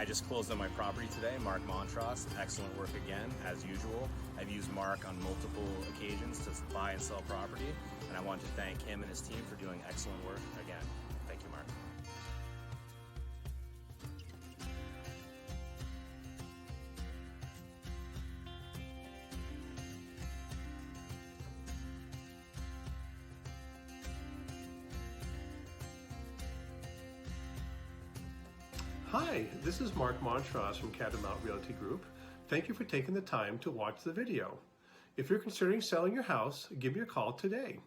I just closed on my property today, Mark Montross. Excellent work again, as usual. I've used Mark on multiple occasions to buy and sell property, and I want to thank him and his team for doing excellent work again. Thank you, Mark. Hi, this is Mark Montross from Catamount Realty Group. Thank you for taking the time to watch the video. If you're considering selling your house, give me a call today.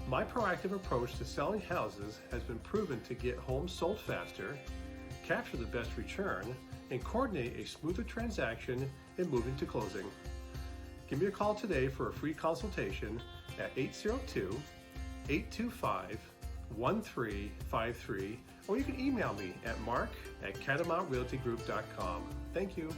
My proactive approach to selling houses has been proven to get homes sold faster, capture the best return, and coordinate a smoother transaction and move into closing. Give me a call today for a free consultation at 802-825-1353, or you can email me at mark@catamountrealtygroup.com. Thank you.